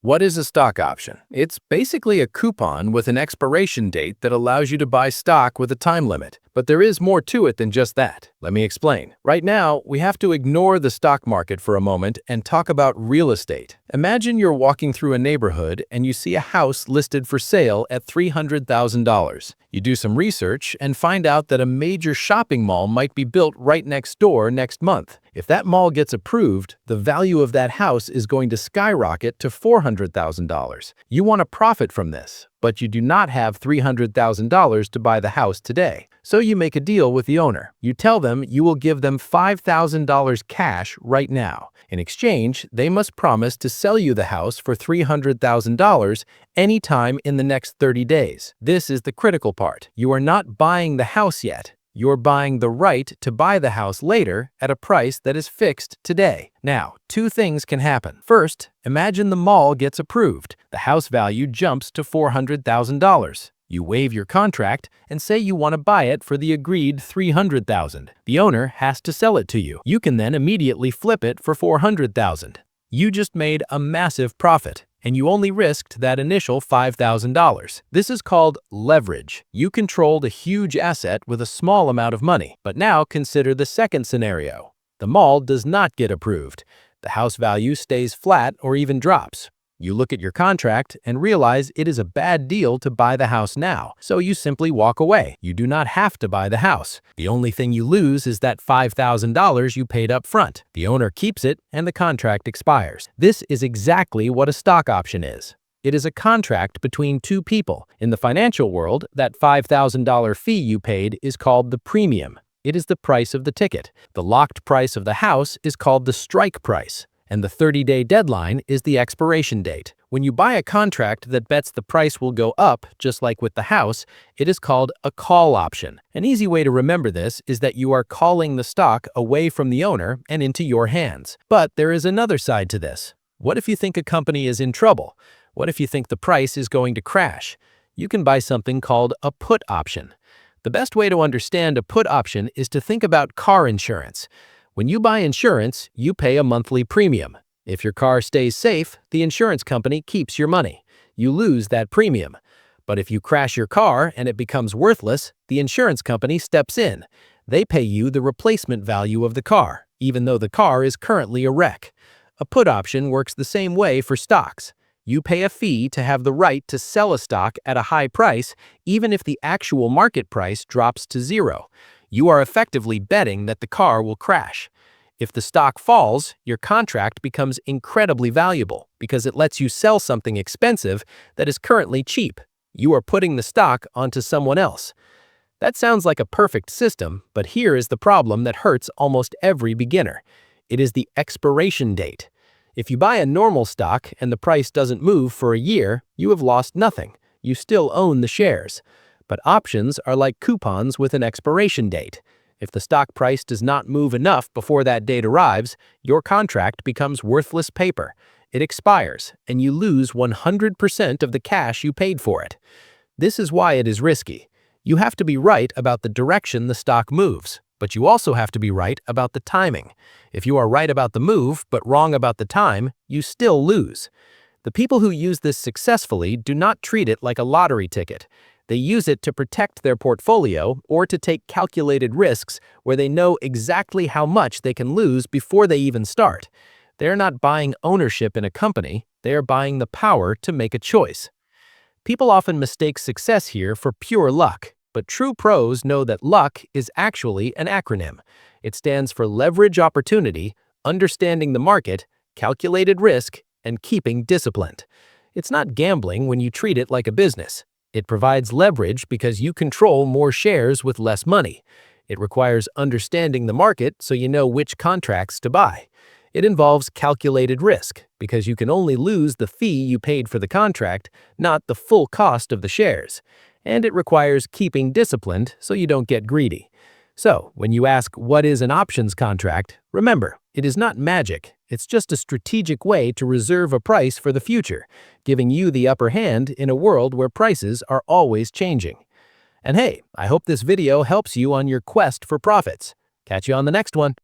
What is a stock option? It's basically a coupon with an expiration date that allows you to buy stock with a time limit. But there is more to it than just that. Let me explain. Right now, we have to ignore the stock market for a moment and talk about real estate. Imagine you're walking through a neighborhood and you see a house listed for sale at $300,000. You do some research and find out that a major shopping mall might be built right next door next month. If that mall gets approved, the value of that house is going to skyrocket to $400,000. You want to profit from this, but you do not have $300,000 to buy the house today. So you make a deal with the owner. You tell them you will give them $5,000 cash right now. In exchange, they must promise to sell you the house for $300,000 anytime in the next 30 days. This is the critical part. You are not buying the house yet. You're buying the right to buy the house later at a price that is fixed today. Now, two things can happen. First, imagine the mall gets approved. The house value jumps to $400,000. You waive your contract and say you want to buy it for the agreed $300,000. The owner has to sell it to you. You can then immediately flip it for $400,000. You just made a massive profit, and you only risked that initial $5,000. This is called leverage. You controlled a huge asset with a small amount of money. But now consider the second scenario. The mall does not get approved. The house value stays flat or even drops. You look at your contract and realize it is a bad deal to buy the house now, so you simply walk away. You do not have to buy the house. The only thing you lose is that $5,000 you paid up front. The owner keeps it and the contract expires. This is exactly what a stock option is. It is a contract between two people. In the financial world, that $5,000 fee you paid is called the premium. It is the price of the ticket. The locked price of the house is called the strike price. And the 30-day deadline is the expiration date. When you buy a contract that bets the price will go up, just like with the house, it is called a call option. An easy way to remember this is that you are calling the stock away from the owner and into your hands. But there is another side to this. What if you think a company is in trouble? What if you think the price is going to crash? You can buy something called a put option. The best way to understand a put option is to think about car insurance. When you buy insurance, you pay a monthly premium. If your car stays safe, the insurance company keeps your money. You lose that premium. But if you crash your car and it becomes worthless, the insurance company steps in. They pay you the replacement value of the car, even though the car is currently a wreck. A put option works the same way for stocks. You pay a fee to have the right to sell a stock at a high price, even if the actual market price drops to zero. You are effectively betting that the car will crash. If the stock falls, your contract becomes incredibly valuable because it lets you sell something expensive that is currently cheap. You are putting the stock onto someone else. That sounds like a perfect system, but here is the problem that hurts almost every beginner. It is the expiration date. If you buy a normal stock and the price doesn't move for a year, you have lost nothing. You still own the shares. But options are like coupons with an expiration date. If the stock price does not move enough before that date arrives, your contract becomes worthless paper. It expires, and you lose 100% of the cash you paid for it. This is why it is risky. You have to be right about the direction the stock moves, but you also have to be right about the timing. If you are right about the move but wrong about the time, you still lose. The people who use this successfully do not treat it like a lottery ticket. They use it to protect their portfolio or to take calculated risks where they know exactly how much they can lose before they even start. They're not buying ownership in a company, they are buying the power to make a choice. People often mistake success here for pure luck, but true pros know that luck is actually an acronym. It stands for leverage opportunity, understanding the market, calculated risk, and keeping disciplined. It's not gambling when you treat it like a business. It provides leverage because you control more shares with less money. It requires understanding the market so you know which contracts to buy. It involves calculated risk because you can only lose the fee you paid for the contract, not the full cost of the shares. And it requires keeping disciplined so you don't get greedy. So, when you ask what is an options contract, remember, it is not magic. It's just a strategic way to reserve a price for the future, giving you the upper hand in a world where prices are always changing. And hey, I hope this video helps you on your quest for profits. Catch you on the next one.